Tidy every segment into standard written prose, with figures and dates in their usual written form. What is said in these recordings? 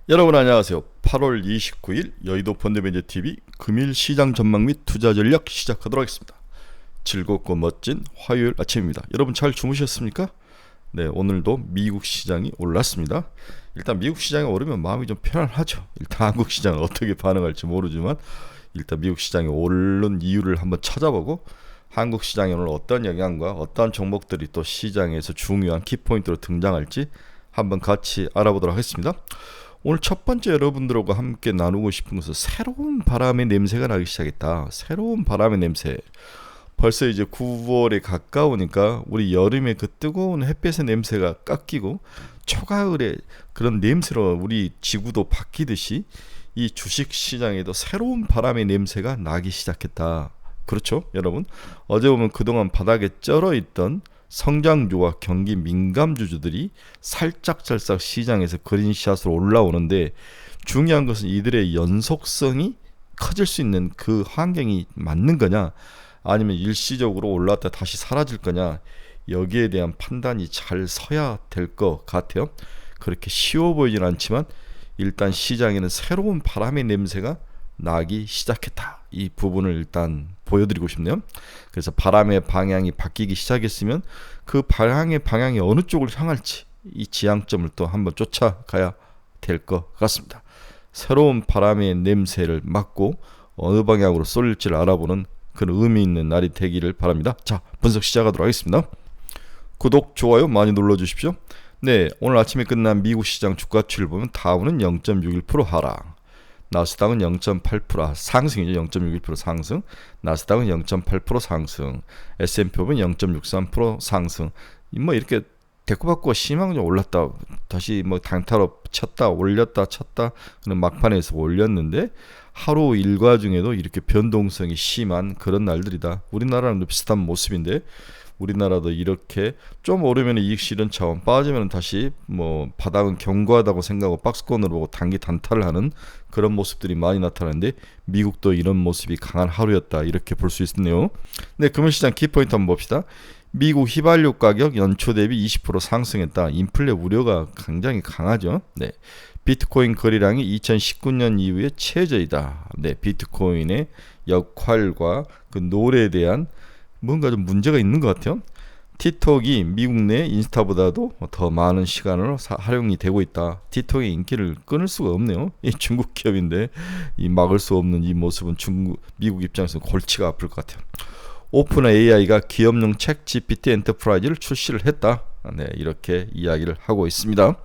여러분 안녕하세요. 8월 29일 여의도 펀드매니저TV 금일 시장 전망 및 투자 전략 시작하도록 하겠습니다. 즐겁고 멋진 화요일 아침입니다. 여러분 잘 주무셨습니까? 네, 오늘도 미국 시장이 올랐습니다. 일단 미국 시장이 오르면 마음이 좀 편안하죠. 일단 한국 시장은 어떻게 반응할지 모르지만 일단 미국 시장이 오른 이유를 한번 찾아보고 한국 시장에 오늘 어떤 영향과 어떤 종목들이 또 시장에서 중요한 키포인트로 등장할지 한번 같이 알아보도록 하겠습니다. 오늘 첫 번째 여러분들과 함께 나누고 싶은 것은 새로운 바람의 냄새가 나기 시작했다. 새로운 바람의 냄새. 벌써 이제 9월에 가까우니까 우리 여름에 그 뜨거운 햇볕의 냄새가 깎이고 초가을에 그런 냄새로 우리 지구도 바뀌듯이 이 주식 시장에도 새로운 바람의 냄새가 나기 시작했다. 그렇죠, 여러분? 어제 보면 그동안 바닥에 쩔어 있던 성장주와 경기 민감주주들이 살짝살짝 시장에서 그린샷으로 올라오는데 중요한 것은 이들의 연속성이 커질 수 있는 그 환경이 맞는 거냐 아니면 일시적으로 올라왔다 다시 사라질 거냐 여기에 대한 판단이 잘 서야 될 것 같아요. 그렇게 쉬워 보이진 않지만 일단 시장에는 새로운 바람의 냄새가 나기 시작했다. 이 부분을 일단 보여드리고 싶네요. 그래서 바람의 방향이 바뀌기 시작했으면 그 방향이 어느 쪽을 향할지 이 지향점을 또 한번 쫓아가야 될 것 같습니다. 새로운 바람의 냄새를 맡고 어느 방향으로 쏠릴지를 알아보는 그런 의미 있는 날이 되기를 바랍니다. 자, 분석 시작하도록 하겠습니다. 구독, 좋아요 많이 눌러주십시오. 네, 오늘 아침에 끝난 미국 시장 주가치를 보면 다우는 0.61% 하락, 나스닥은 0.8% 상승이죠. 0.61% 상승. 나스닥은 0.8% 상승. S&P 500은 0.63% 상승. 뭐 이렇게 대꾸받고 심하게 올랐다 다시 뭐 단타로 쳤다 올렸다 쳤다 그런 막판에서 올렸는데 하루 일과 중에도 이렇게 변동성이 심한 그런 날들이다. 우리나라랑 비슷한 모습인데 우리나라도 이렇게 좀 오르면 이익 실현 차원, 빠지면 다시 뭐 바닥은 견고하다고 생각하고 박스권으로 보고 단기 단타를 하는 그런 모습들이 많이 나타나는데 미국도 이런 모습이 강한 하루였다 이렇게 볼 수 있네요. 네, 금융시장 키포인트 한번 봅시다. 미국 휘발유 가격 연초 대비 20% 상승했다. 인플레 우려가 굉장히 강하죠. 네, 비트코인 거래량이 2019년 이후에 최저이다. 네, 비트코인의 역할과 그 노래에 대한 뭔가 좀 문제가 있는 것 같아요. 틱톡이 미국 내 인스타보다도 더 많은 시간을 활용이 되고 있다. 틱톡의 인기를 끊을 수가 없네요. 이 중국 기업인데 이 막을 수 없는 이 모습은 미국 입장에서 골치가 아플 것 같아요. 오픈 AI가 기업용 책 GPT 엔터프라이즈를 출시를 했다. 네, 이렇게 이야기를 하고 있습니다.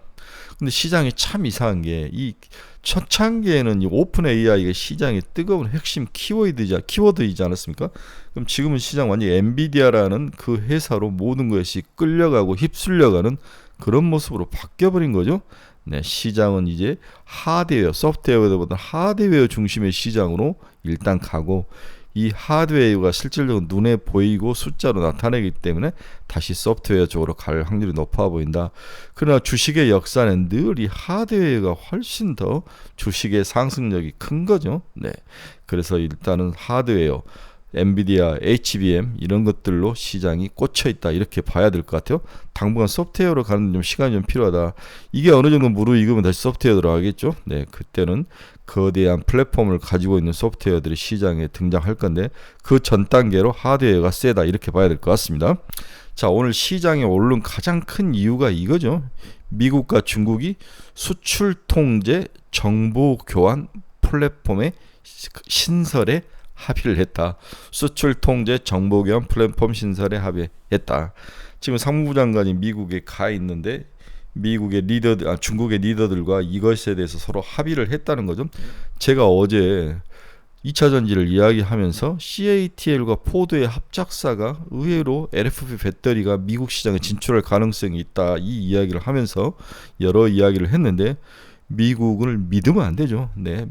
근데 시장이 참 이상한 게 이 초창기에는 이 오픈 AI가 시장의 뜨거운 핵심 키워드이지 않았습니까? 그럼 지금은 시장 완전히 엔비디아라는 그 회사로 모든 것이 끌려가고 휩쓸려가는 그런 모습으로 바뀌어버린 거죠. 네, 시장은 이제 하드웨어, 소프트웨어보다 하드웨어 중심의 시장으로 일단 가고 이 하드웨어가 실질적으로 눈에 보이고 숫자로 나타내기 때문에 다시 소프트웨어 쪽으로 갈 확률이 높아 보인다. 그러나 주식의 역사는 늘 이 하드웨어가 훨씬 더 주식의 상승력이 큰 거죠. 네, 그래서 일단은 하드웨어, 엔비디아, HBM 이런 것들로 시장이 꽂혀 있다 이렇게 봐야 될 것 같아요. 당분간 소프트웨어로 가는 좀 시간이 좀 필요하다. 이게 어느 정도 무르익으면 다시 소프트웨어 들어가겠죠. 네, 그때는 거대한 플랫폼을 가지고 있는 소프트웨어들이 시장에 등장할 건데 그 전 단계로 하드웨어가 세다 이렇게 봐야 될 것 같습니다. 자, 오늘 시장에 오른 가장 큰 이유가 이거죠. 미국과 중국이 수출 통제 정보 교환 플랫폼의 신설에 합의를 했다. 수출 통제 정보 교환 플랫폼 신설에 합의했다. 지금 상무부 장관이 미국에 가 있는데 미국의 중국의 리더들과 이것에 대해서 서로 합의를 했다는 거죠. 제가 어제 2차 전지를 이야기하면서 CATL과 포드의 합작사가 의외로 LFP 배터리가 미국 시장에 진출할 가능성이 있다 이 이야기를 하면서 여러 이야기를 했는데 미국을 믿으면 안 되죠. 네,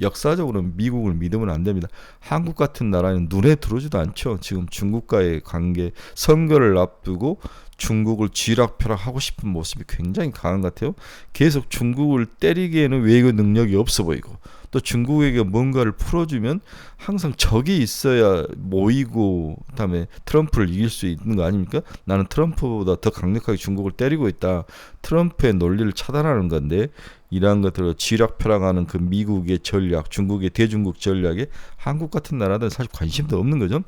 역사적으로는 미국을 믿으면 안 됩니다. 한국 같은 나라는 눈에 들어오지도 않죠. 지금 중국과의 관계, 선거를 앞두고 중국을 쥐락펴락하고 싶은 모습이 굉장히 강한 것 같아요. 계속 중국을 때리기에는 외교 능력이 없어 보이고, 또 중국에게 뭔가를 풀어주면 항상 적이 있어야 모이고, 그다음에 트럼프를 이길 수 있는 거 아닙니까? 나는 트럼프보다 더 강력하게 중국을 때리고 있다. 트럼프의 논리를 차단하는 건데, 이러한 것들을 쥐락펴락하는 그 미국의 전략, 중국의 대중국 전략에 한국 같은 나라들은 사실 관심도 없는 거죠.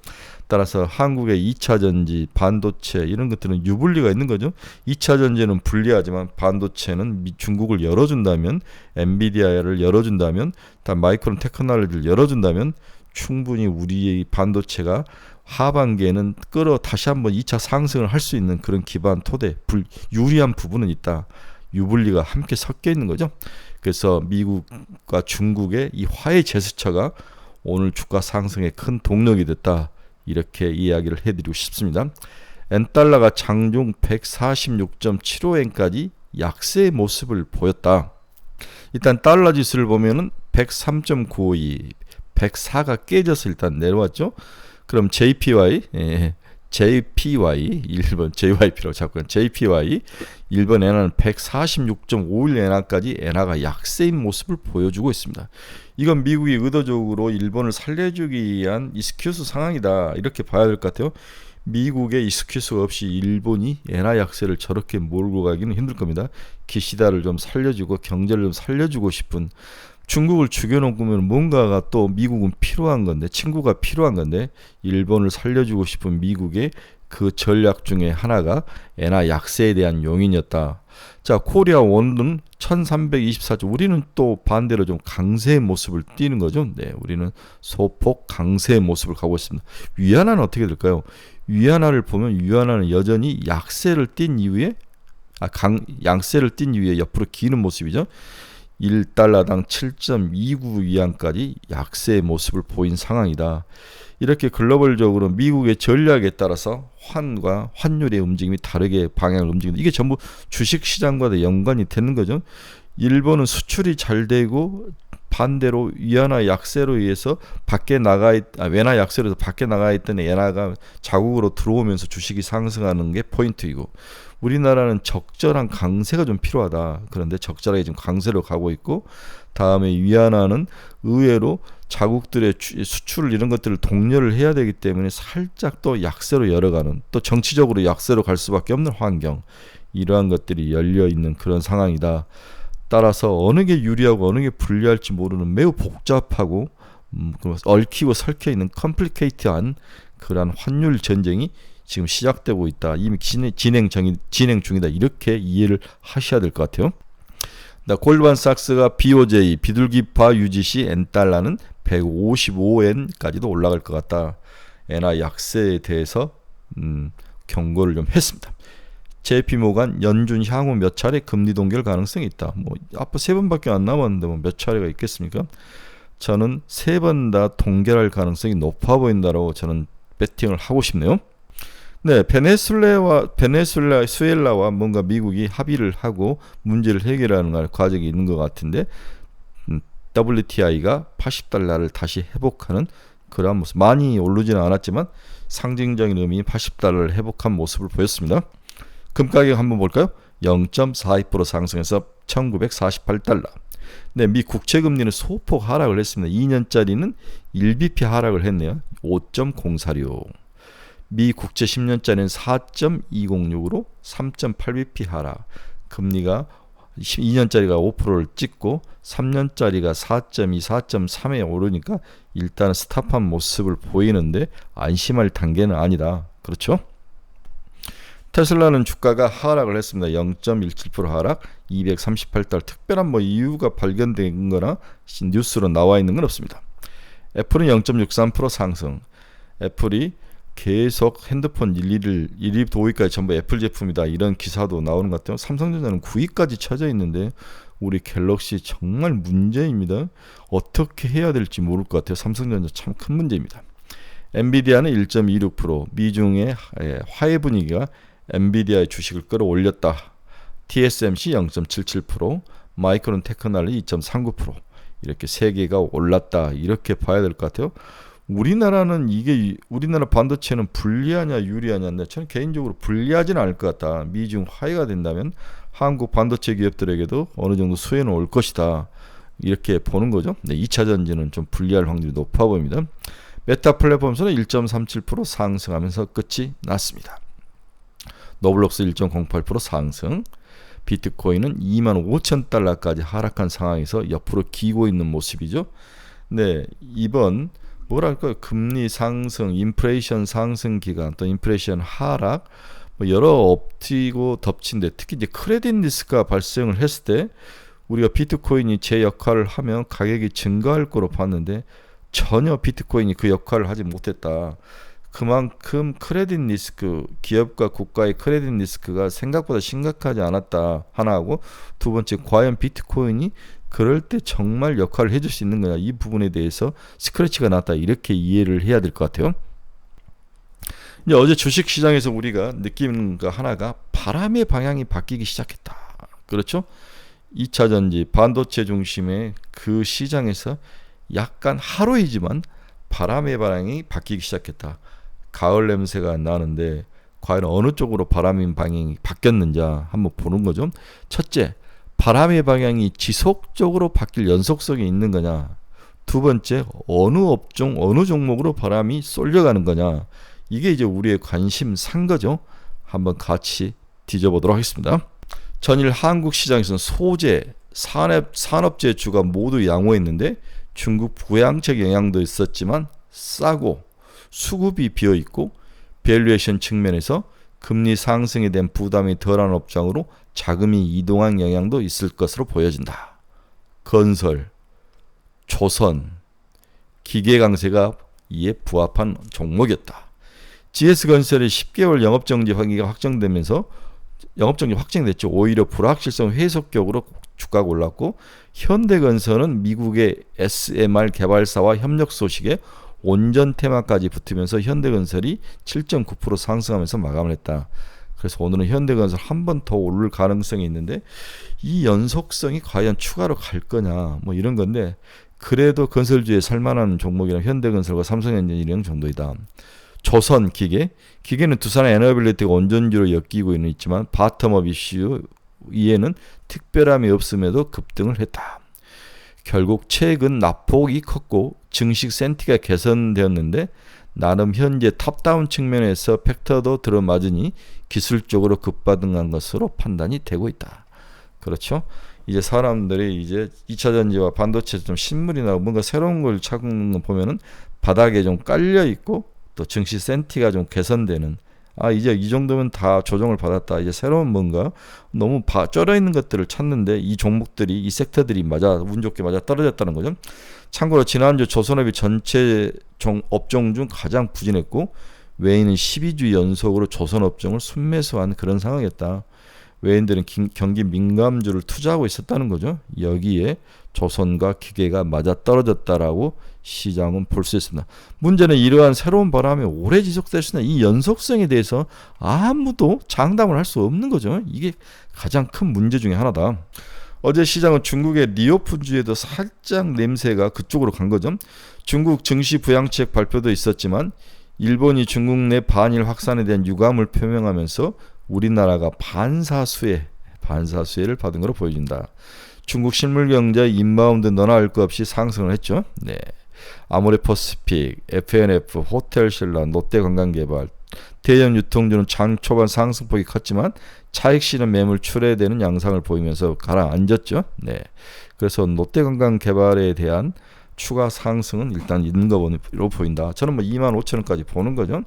따라서 한국의 2차 전지, 반도체 이런 것들은 유불리가 있는 거죠. 2차 전지는 불리하지만 반도체는 중국을 열어준다면, 엔비디아를 열어준다면, 다 마이크론 테크놀로지를 열어준다면 충분히 우리의 반도체가 하반기에는 다시 한번 2차 상승을 할 수 있는 그런 기반 토대, 유리한 부분은 있다. 유불리가 함께 섞여 있는 거죠. 그래서 미국과 중국의 이 화해 제스처가 오늘 주가 상승에 큰 동력이 됐다. 이렇게 이야기를 해드리고 싶습니다. 엔달러가 장중 146.75엔까지 약세의 모습을 보였다. 일단 달러 지수를 보면은 103.92, 104가 깨져서 일단 내려왔죠. 그럼 JPY, 일본 JYP라고 자꾸 JPY 일본 엔화는 146.51 엔화까지 엔화가 약세인 모습을 보여주고 있습니다. 이건 미국이 의도적으로 일본을 살려주기 위한 이스큐스 상황이다. 이렇게 봐야 될 것 같아요. 미국의 이스큐스가 없이 일본이 엔화 약세를 저렇게 몰고 가기는 힘들 겁니다. 기시다를 좀 살려주고 경제를 좀 살려주고 싶은, 중국을 죽여놓으면 뭔가가 또 미국은 필요한 건데, 친구가 필요한 건데, 일본을 살려주고 싶은 미국의 그 전략 중에 하나가 엔화 약세에 대한 용인이었다. 자, 코리아 원은 1324주. 우리는 또 반대로 좀 강세의 모습을 띠는 거죠. 네, 우리는 소폭 강세의 모습을 가고 있습니다. 위안화는 어떻게 될까요? 위안화를 보면 위안화는 여전히 약세를 띈 이후에 양세를 띈 이후에 옆으로 기는 모습이죠. 1달러당 7.29 위안까지 약세의 모습을 보인 상황이다. 이렇게 글로벌적으로 미국의 전략에 따라서 환과 환율의 움직임이 다르게 방향을 움직인다. 이게 전부 주식시장과도 연관이 되는 거죠. 일본은 수출이 잘 되고 반대로 위안화 약세로 의해서 외환화 약세로 밖에 나가 있던 엔화가 자국으로 들어오면서 주식이 상승하는 게 포인트이고, 우리나라는 적절한 강세가 좀 필요하다. 그런데 적절하게 지금 강세로 가고 있고, 다음에 위안화는 의외로 자국들의 수출 이런 것들을 독려를 해야 되기 때문에 살짝 또 약세로 열어가는, 또 정치적으로 약세로 갈 수밖에 없는 환경, 이러한 것들이 열려 있는 그런 상황이다. 따라서 어느 게 유리하고 어느 게 불리할지 모르는 매우 복잡하고 얽히고 설켜 있는 컴플리케이트한 그러한 환율 전쟁이 지금 시작되고 있다. 이미 진행 중이다. 이렇게 이해를 하셔야 될 것 같아요. 골드만삭스가 BOJ 비둘기파 유지시 엔달러는 155엔까지도 올라갈 것 같다. 엔화 약세에 대해서 경고를 좀 했습니다. JP모간 연준 향후 몇 차례 금리 동결 가능성이 있다. 뭐 앞으로 3번밖에 안 남았는데 뭐 몇 차례가 있겠습니까? 저는 3번 다 동결할 가능성이 높아 보인다라고 저는 배팅을 하고 싶네요. 네, 베네수엘라와 뭔가 미국이 합의를 하고 문제를 해결하는 과정이 있는 것 같은데, WTI가 80달러를 다시 회복하는 그런 모습, 많이 오르지는 않았지만 상징적인 의미 80달러를 회복한 모습을 보였습니다. 금 가격 한번 볼까요? 0.42% 상승해서 1948달러. 네, 미 국채금리는 소폭 하락을 했습니다. 2년짜리는 1bp 하락을 했네요. 5.046. 미 국채 10년짜리는 4.206으로 3.8bp 하락. 금리가 2년짜리가 5%를 찍고 3년짜리가 4.2, 4.3에 오르니까 일단 스탑한 모습을 보이는데 안심할 단계는 아니다. 그렇죠? 테슬라는 주가가 하락을 했습니다. 0.17% 하락, 238달러. 특별한 이유가 발견된 거나 뉴스로 나와 있는 건 없습니다. 애플은 0.63% 상승. 애플이 계속 핸드폰 1위부터 5위까지 전부 애플 제품이다, 이런 기사도 나오는 것 같아요. 삼성전자는 9위까지 쳐져 있는데 우리 갤럭시 정말 문제입니다. 어떻게 해야 될지 모를 것 같아요. 삼성전자 참 큰 문제입니다. 엔비디아는 1.26%. 미중의 화해 분위기가 엔비디아의 주식을 끌어올렸다. TSMC 0.77%, 마이크론 테크놀로지 2.39%. 이렇게 세 개가 올랐다. 이렇게 봐야 될 것 같아요. 우리나라는 우리나라 반도체는 불리하냐 유리하냐인데 저는 개인적으로 불리하지는 않을 것 같다. 미중 화해가 된다면 한국 반도체 기업들에게도 어느 정도 수혜는 올 것이다. 이렇게 보는 거죠. 네, 2차 전지는 좀 불리할 확률이 높아 보입니다. 메타 플랫폼스는 1.37% 상승하면서 끝이 났습니다. 노블록스 1.08% 상승. 비트코인은 25,000달러까지 하락한 상황에서 옆으로 기고 있는 모습이죠. 네, 이번 뭐랄까요, 금리 상승, 인플레이션 상승 기간, 또 인플레이션 하락, 뭐 여러 엎치고 덮친데 특히 이제 크레딧 리스크가 발생을 했을 때 우리가 비트코인이 제 역할을 하면 가격이 증가할 거로 봤는데 전혀 비트코인이 그 역할을 하지 못했다. 그만큼 크레딧 리스크, 기업과 국가의 크레딧 리스크가 생각보다 심각하지 않았다. 하나하고 두 번째, 과연 비트코인이 그럴 때 정말 역할을 해줄 수 있는 거냐, 이 부분에 대해서 스크래치가 났다, 이렇게 이해를 해야 될 것 같아요. 이제 어제 주식시장에서 우리가 느끼는 거 하나가 바람의 방향이 바뀌기 시작했다. 그렇죠? 2차 전지, 반도체 중심의 그 시장에서 약간 하루이지만 바람의 방향이 바뀌기 시작했다. 가을 냄새가 나는데 과연 어느 쪽으로 바람의 방향이 바뀌었는지 한번 보는 거죠. 첫째, 바람의 방향이 지속적으로 바뀔 연속성이 있는 거냐. 두 번째, 어느 업종, 어느 종목으로 바람이 쏠려가는 거냐. 이게 이제 우리의 관심사인 거죠. 한번 같이 뒤져보도록 하겠습니다. 전일 한국 시장에서는 소재, 산업재 주가 모두 양호했는데 중국 부양책 영향도 있었지만 싸고 수급이 비어있고 밸류에이션 측면에서 금리 상승에 대한 부담이 덜한 업장으로 자금이 이동한 영향도 있을 것으로 보여진다. 건설, 조선, 기계 강세가 이에 부합한 종목이었다. GS건설의 10개월 영업정지 환기가 확정되면서 영업정지 확정됐죠. 오히려 불확실성 해소격으로 주가가 올랐고, 현대건설은 미국의 SMR 개발사와 협력 소식에 온전 테마까지 붙으면서 현대건설이 7.9% 상승하면서 마감을 했다. 그래서 오늘은 현대건설 한 번 더 오를 가능성이 있는데 이 연속성이 과연 추가로 갈 거냐, 뭐 이런 건데, 그래도 건설주에 살만한 종목이란 현대건설과 삼성전자 이런 정도이다. 조선 기계는 두산의 에너빌리티가 온전주로 엮이고 있지만 바텀업 이슈 이에는 특별함이 없음에도 급등을 했다. 결국 최근 낙폭이 컸고 증시 센티가 개선되었는데 나름 현재 탑다운 측면에서 팩터도 들어맞으니 기술적으로 급반등한 것으로 판단이 되고 있다. 그렇죠? 이제 사람들이 이제 2차 전지와 반도체 좀 신물이 나고 뭔가 새로운 걸 찾는 거 보면은 바닥에 좀 깔려 있고 또 증시 센티가 좀 개선되는, 이제 이 정도면 다 조정을 받았다. 이제 새로운 뭔가 너무 쩔어 있는 것들을 찾는데 이 종목들이, 이 섹터들이 운 좋게 맞아 떨어졌다는 거죠. 참고로 지난주 조선업이 전체 업종 중 가장 부진했고 외인은 12주 연속으로 조선업종을 순매수한 그런 상황이었다. 외인들은 경기 민감주를 투자하고 있었다는 거죠. 여기에 조선과 기계가 맞아 떨어졌다라고 시장은 볼 수 있습니다. 문제는 이러한 새로운 바람이 오래 지속될 수 있는 이 연속성에 대해서 아무도 장담을 할 수 없는 거죠. 이게 가장 큰 문제 중에 하나다. 어제 시장은 중국의 리오픈주에도 살짝 냄새가 그쪽으로 간 거죠. 중국 증시 부양책 발표도 있었지만 일본이 중국 내 반일 확산에 대한 유감을 표명하면서 우리나라가 반사수혜를 받은 것으로 보여진다. 중국 실물경제 인바운드 너나 할 것 없이 상승을 했죠. 네. 아모레퍼시픽, FNF, 호텔신라, 롯데관광개발, 대형 유통주는 장 초반 상승폭이 컸지만 차익 실현 매물 출회되는 양상을 보이면서 가라앉았죠. 네. 그래서 롯데관광개발에 대한 추가 상승은 일단 있는 것으로 보인다. 저는 25,000원까지 보는 거죠.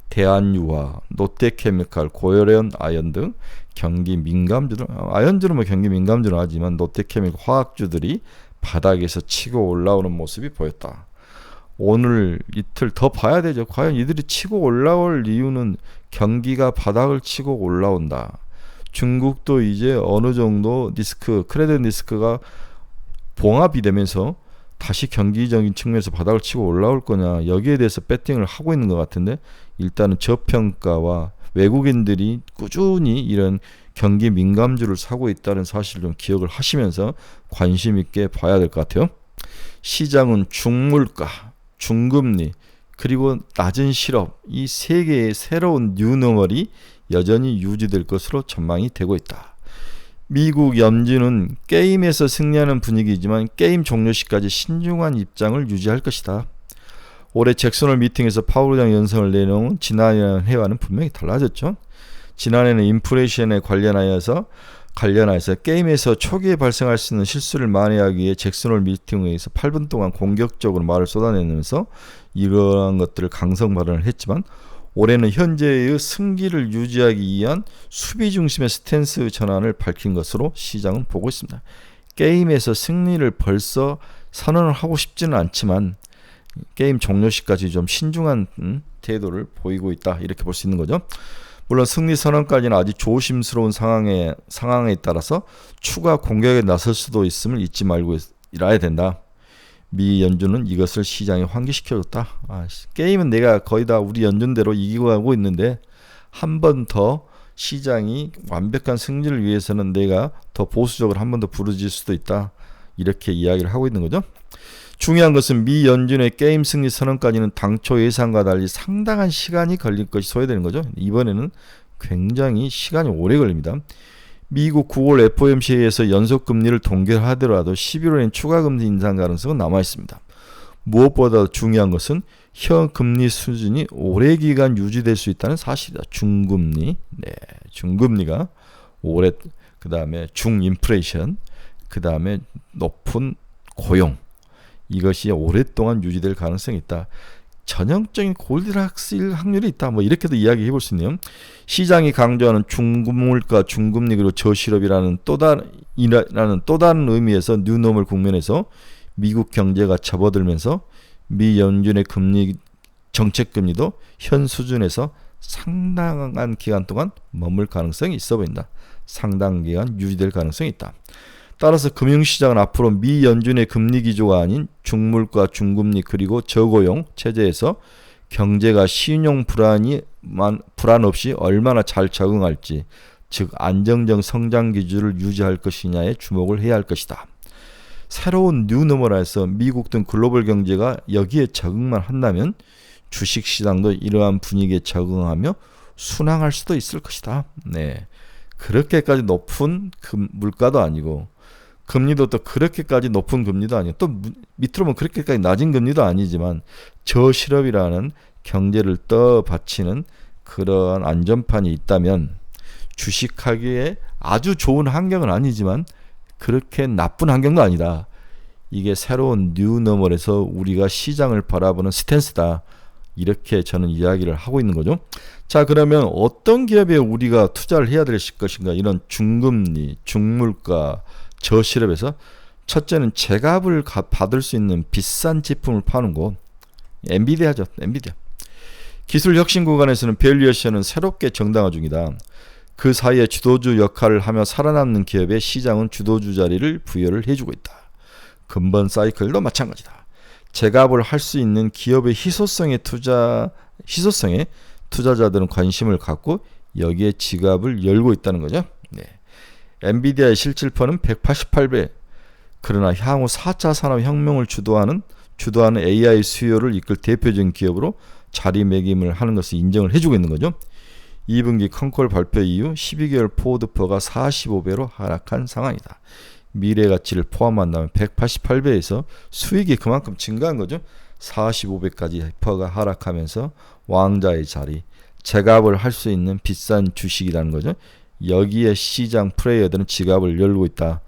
대한유화, 롯데케미칼, 고열연 아연 등 경기 민감주들, 아연주는 경기 민감주는 하지만 롯데케미칼 화학주들이 바닥에서 치고 올라오는 모습이 보였다. 오늘 이틀 더 봐야 되죠. 과연 이들이 치고 올라올 이유는 경기가 바닥을 치고 올라온다. 중국도 이제 어느 정도 크레딧 리스크가 봉합이 되면서 다시 경기적인 측면에서 바닥을 치고 올라올 거냐, 여기에 대해서 배팅을 하고 있는 것 같은데, 일단은 저평가와 외국인들이 꾸준히 이런 경기 민감주를 사고 있다는 사실을 좀 기억을 하시면서 관심 있게 봐야 될 것 같아요. 시장은 중물가, 중금리, 그리고 낮은 실업, 이 세 개의 새로운 뉴노멀이 여전히 유지될 것으로 전망이 되고 있다. 미국 연준은 게임에서 승리하는 분위기이지만 게임 종료 시까지 신중한 입장을 유지할 것이다. 올해 잭슨홀 미팅에서 파월 의장 연설을 내놓은 지난 해와는 분명히 달라졌죠. 지난해는 인플레이션에 관련하여서 게임에서 초기에 발생할 수 있는 실수를 만회하기 위해 잭슨홀 미팅에서 8분 동안 공격적으로 말을 쏟아내면서 이러한 것들을 강성 발언을 했지만, 올해는 현재의 승기를 유지하기 위한 수비 중심의 스탠스 전환을 밝힌 것으로 시장은 보고 있습니다. 게임에서 승리를 벌써 선언을 하고 싶지는 않지만 게임 종료 시까지 좀 신중한 태도를 보이고 있다, 이렇게 볼 수 있는 거죠. 물론 승리 선언까지는 아직 조심스러운 상황에 따라서 추가 공격에 나설 수도 있음을 잊지 말고 일해야 된다. 미 연준은 이것을 시장에 환기시켜줬다. 게임은 내가 거의 다 우리 연준대로 이기고 가고 있는데 한 번 더 시장이 완벽한 승리를 위해서는 내가 더 보수적으로 한 번 더 부르질 수도 있다, 이렇게 이야기를 하고 있는 거죠. 중요한 것은 미 연준의 게임 승리 선언까지는 당초 예상과 달리 상당한 시간이 걸릴 것이 소외되는 거죠. 이번에는 굉장히 시간이 오래 걸립니다. 미국 9월 FOMC에서 연속금리를 동결하더라도 11월엔 추가금리 인상 가능성은 남아있습니다. 무엇보다 중요한 것은 현 금리 수준이 오래 기간 유지될 수 있다는 사실이다. 중금리, 중금리가 오래, 그 다음에 중인플레이션, 그 다음에 높은 고용, 이것이 오랫동안 유지될 가능성이 있다. 전형적인 골디락스일 확률이 있다, 이렇게도 이야기해 볼 수 있네요. 시장이 강조하는 중물가, 중금리, 그리고 저실업이라는 또 다른 의미에서 뉴노멀 국면에서 미국 경제가 접어들면서 미 연준의 금리 정책 금리도 현 수준에서 상당한 기간 동안 머물 가능성이 있어 보인다. 상당 기간 유지될 가능성이 있다. 따라서 금융시장은 앞으로 미 연준의 금리 기조가 아닌 중물가, 중금리, 그리고 저고용 체제에서 경제가 신용 불안 없이 얼마나 잘 적응할지, 즉 안정적 성장 기조를 유지할 것이냐에 주목을 해야 할 것이다. 새로운 뉴노멀에서 미국 등 글로벌 경제가 여기에 적응만 한다면 주식시장도 이러한 분위기에 적응하며 순항할 수도 있을 것이다. 그렇게까지 높은 물가도 아니고 금리도 또 그렇게까지 높은 금리도 아니고 또 밑으로 보면 그렇게까지 낮은 금리도 아니지만 저실업이라는 경제를 떠받치는 그러한 안전판이 있다면 주식하기에 아주 좋은 환경은 아니지만 그렇게 나쁜 환경도 아니다. 이게 새로운 뉴노멀에서 우리가 시장을 바라보는 스탠스다. 이렇게 저는 이야기를 하고 있는 거죠. 자, 그러면 어떤 기업에 우리가 투자를 해야 될 것인가? 이런 중금리, 중물가, 저실업에서 첫째는 제값을 받을 수 있는 비싼 제품을 파는 곳, 엔비디아죠. 엔비디아. 기술 혁신 구간에서는 밸류에이션은 새롭게 정당화 중이다. 그 사이에 주도주 역할을 하며 살아남는 기업에 시장은 주도주 자리를 부여를 해주고 있다. 근본 사이클도 마찬가지다. 제값을 할 수 있는 기업의 희소성에 투자자들은 관심을 갖고 여기에 지갑을 열고 있다는 거죠. 엔비디아의 실질phân은 188배. 그러나 향후 4차 산업혁명을 주도하는 AI 수요를 이끌 대표적인 기업으로 자리매김을 하는 것을 인정을 해주고 있는 거죠. 2분기 컨콜 발표 이후 12개월 포워드퍼가 45배로 하락한 상황이다. 미래 가치를 포함한다면 188배에서 수익이 그만큼 증가한 거죠. 45배까지 퍼가 하락하면서 왕자의 자리, 제값을 할 수 있는 비싼 주식이라는 거죠. 여기에 시장 플레이어들은 지갑을 열고 있다.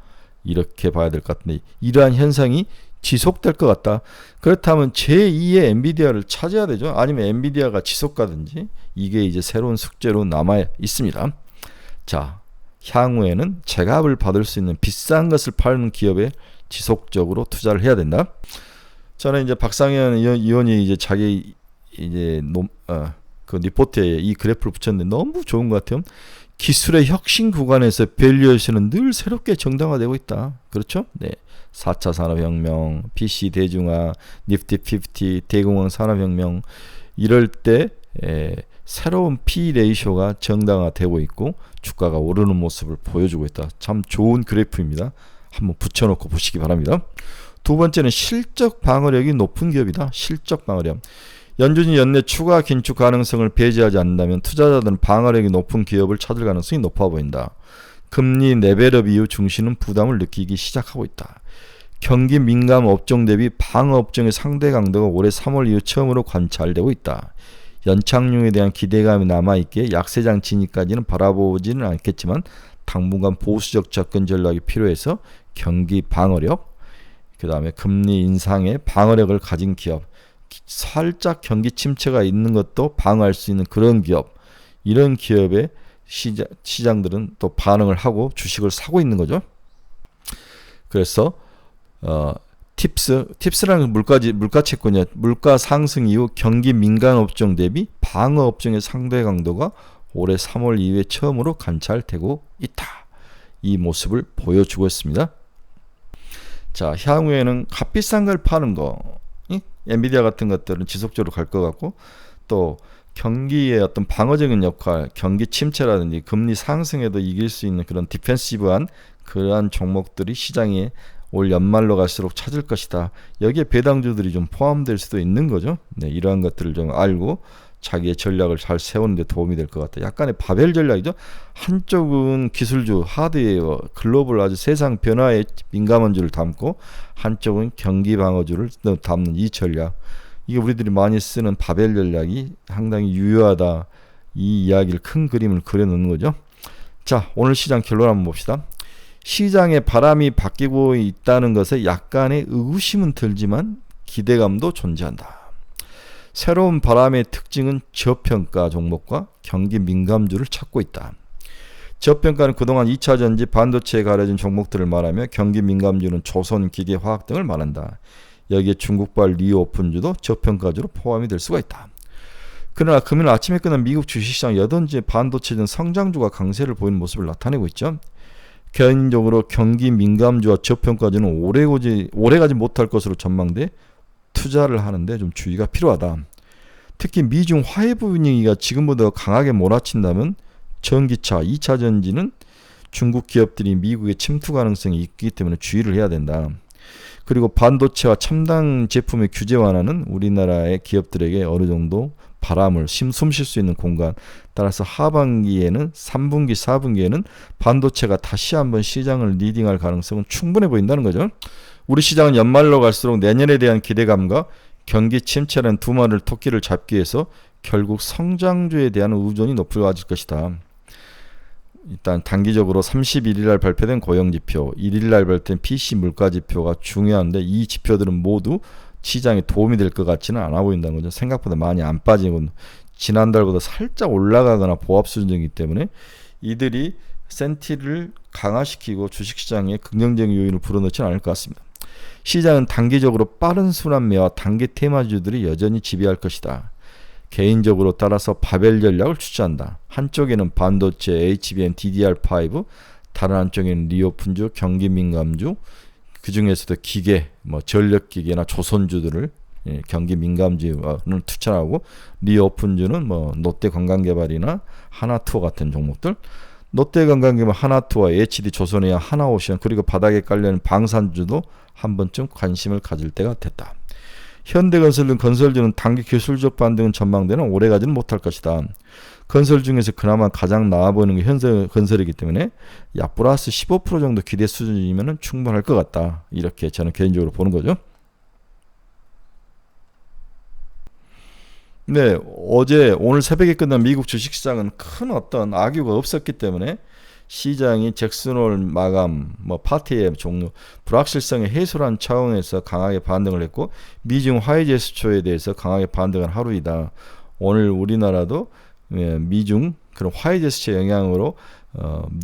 이렇게 봐야 될 것 같은데 이러한 현상이 지속될 것 같다. 그렇다면 제2의 엔비디아를 찾아야 되죠. 아니면 엔비디아가 지속가든지 이게 이제 새로운 숙제로 남아 있습니다. 자, 향후에는 제값을 받을 수 있는 비싼 것을 파는 기업에 지속적으로 투자를 해야 된다. 저는 이제 박상현 의원이 이제 자기 이제 그 리포트에 이 그래프를 붙였는데 너무 좋은 것 같아요. 기술의 혁신 구간에서 밸류에이션은 늘 새롭게 정당화되고 있다. 그렇죠? 4차 산업혁명, PC 대중화, 니프티 50, 대공황 산업혁명 이럴 때 새로운 P 레이쇼가 정당화되고 있고 주가가 오르는 모습을 보여주고 있다. 참 좋은 그래프입니다. 한번 붙여놓고 보시기 바랍니다. 두 번째는 실적 방어력이 높은 기업이다. 실적 방어력. 연준이 연내 추가 긴축 가능성을 배제하지 않는다면 투자자들은 방어력이 높은 기업을 찾을 가능성이 높아 보인다. 금리 레벨업 이후 증시는 부담을 느끼기 시작하고 있다. 경기 민감 업종 대비 방어 업종의 상대 강도가 올해 3월 이후 처음으로 관찰되고 있다. 연착륙에 대한 기대감이 남아있기에 약세장 진입까지는 바라보지는 않겠지만 당분간 보수적 접근 전략이 필요해서 경기 방어력, 그 다음에 금리 인상의 방어력을 가진 기업, 살짝 경기 침체가 있는 것도 방어할 수 있는 그런 기업, 이런 기업의 시장들은 또 반응을 하고 주식을 사고 있는 거죠. 그래서 팁스라는 물가 채권이야. 물가 상승 이후 경기 민감 업종 대비 방어 업종의 상대 강도가 올해 3월 이후에 처음으로 관찰되고 있다. 이 모습을 보여주고 있습니다. 자, 향후에는 값비싼 걸 파는 거, 엔비디아 같은 것들은 지속적으로 갈 것 같고, 또 경기의 어떤 방어적인 역할, 경기 침체라든지 금리 상승에도 이길 수 있는 그런 디펜시브한 그러한 종목들이 시장에 올 연말로 갈수록 찾을 것이다. 여기에 배당주들이 좀 포함될 수도 있는 거죠. 네, 이러한 것들을 좀 알고 자기의 전략을 잘 세우는 데 도움이 될 것 같아요. 약간의 바벨 전략이죠. 한쪽은 기술주, 하드웨어, 글로벌 아주 세상 변화에 민감한 주를 담고 한쪽은 경기 방어주를 담는 이 전략. 이게 우리들이 많이 쓰는 바벨 전략이 상당히 유효하다. 이 이야기를 큰 그림을 그려놓는 거죠. 자, 오늘 시장 결론 한번 봅시다. 시장의 바람이 바뀌고 있다는 것에 약간의 의구심은 들지만 기대감도 존재한다. 새로운 바람의 특징은 저평가 종목과 경기 민감주를 찾고 있다. 저평가는 그동안 2차전지 반도체에 가려진 종목들을 말하며 경기 민감주는 조선, 기계, 화학 등을 말한다. 여기에 중국발 리오픈주도 저평가주로 포함이 될 수가 있다. 그러나 금요일 아침에 끝난 미국 주식시장 여전히 반도체 등 성장주가 강세를 보이는 모습을 나타내고 있죠. 개인적으로 경기 민감주와 저평가주는 오래가지 못할 것으로 전망돼 투자를 하는데 좀 주의가 필요하다. 특히 미중 화해 분위기가 지금보다 강하게 몰아친다면 전기차, 2차 전지는 중국 기업들이 미국에 침투 가능성이 있기 때문에 주의를 해야 된다. 그리고 반도체와 첨단 제품의 규제 완화는 우리나라의 기업들에게 어느 정도 바람을 숨 쉴 수 있는 공간. 따라서 하반기에는 3분기, 4분기에는 반도체가 다시 한번 시장을 리딩할 가능성은 충분해 보인다는 거죠. 우리 시장은 연말로 갈수록 내년에 대한 기대감과 경기 침체라는 두 마리를 토끼를 잡기 위해서 결국 성장주에 대한 의존이 높아질 것이다. 일단 단기적으로 31일 날 발표된 고용지표, 1일 날 발표된 PC 물가지표가 중요한데 이 지표들은 모두 시장에 도움이 될 것 같지는 않아 보인다는 거죠. 생각보다 많이 안 빠지고 지난달보다 살짝 올라가거나 보합 수준이기 때문에 이들이 센티를 강화시키고 주식시장에 긍정적인 요인을 불어넣지는 않을 것 같습니다. 시장은 단기적으로 빠른 순환매와 단기 테마주들이 여전히 지배할 것이다. 개인적으로 따라서 바벨 전략을 추천한다. 한쪽에는 반도체, HBM, DDR5, 다른 한쪽에는 리오픈주, 경기민감주, 그 중에서도 기계, 전력기계나 조선주들을 경기 민감주는 추천하고, 리오픈주는 롯데관광개발이나 하나투어 같은 종목들, 롯데관광개발, 하나투어, HD 조선해양, 하나오션, 그리고 바닥에 깔려있는 방산주도 한 번쯤 관심을 가질 때가 됐다. 현대건설 등 건설주는 단기 기술적 반등은 전망되는 오래가지는 못할 것이다. 건설 중에서 그나마 가장 나아 보이는 게 현대건설이기 때문에 약 플러스 15% 정도 기대 수준이면 충분할 것 같다. 이렇게 저는 개인적으로 보는 거죠. 네, 오늘 새벽에 끝난 미국 주식시장은 큰 어떤 악유가 없었기 때문에 시장이 잭슨홀 마감, 파티의 종료, 불확실성의 해소란 차원에서 강하게 반등을 했고, 미중 화해 제스처에 대해서 강하게 반등한 하루이다. 오늘 우리나라도 미중 그런 화해 제스처 영향으로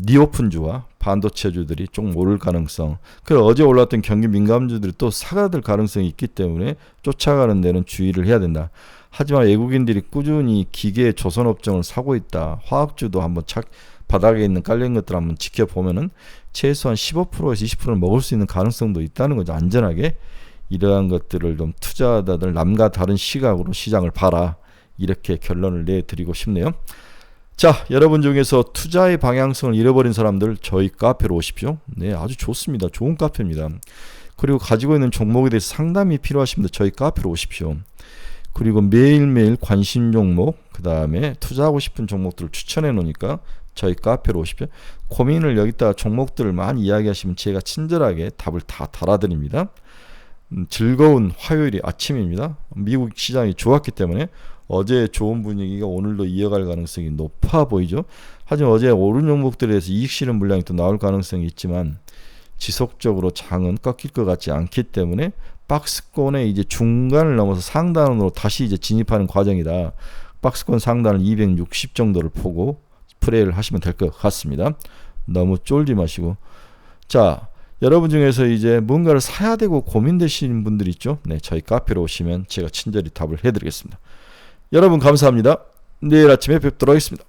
리오픈주와 반도체주들이 좀 오를 가능성, 그리고 어제 올랐던 경기 민감주들이 또 사가될 가능성이 있기 때문에 쫓아가는 데는 주의를 해야 된다. 하지만 외국인들이 꾸준히 기계 조선업종을 사고 있다. 화학주도 한번 바닥에 있는 깔린 것들 한번 지켜보면은 최소한 15%에서 20%를 먹을 수 있는 가능성도 있다는 거죠. 안전하게 이러한 것들을 좀 투자자들 남과 다른 시각으로 시장을 봐라. 이렇게 결론을 내드리고 싶네요. 자, 여러분 중에서 투자의 방향성을 잃어버린 사람들 저희 카페로 오십시오. 네, 아주 좋습니다. 좋은 카페입니다. 그리고 가지고 있는 종목에 대해서 상담이 필요하십니다. 저희 카페로 오십시오. 그리고 매일매일 관심 종목, 그 다음에 투자하고 싶은 종목들을 추천해 놓으니까 저희 카페로 오십시오. 고민을 여기다가 종목들을 많이 이야기하시면 제가 친절하게 답을 다 달아드립니다. 즐거운 화요일이 아침입니다. 미국 시장이 좋았기 때문에 어제 좋은 분위기가 오늘도 이어갈 가능성이 높아 보이죠. 하지만 어제 오른 종목들에 대해서 이익 실현 물량이 또 나올 가능성이 있지만 지속적으로 장은 꺾일 것 같지 않기 때문에 박스권의 이제 중간을 넘어서 상단으로 다시 이제 진입하는 과정이다. 박스권 상단을 260 정도를 보고 플레이를 하시면 될 것 같습니다. 너무 쫄지 마시고. 자, 여러분 중에서 이제 뭔가를 사야 되고 고민되시는 분들 있죠? 네, 저희 카페로 오시면 제가 친절히 답을 해드리겠습니다. 여러분 감사합니다. 내일 아침에 뵙도록 하겠습니다.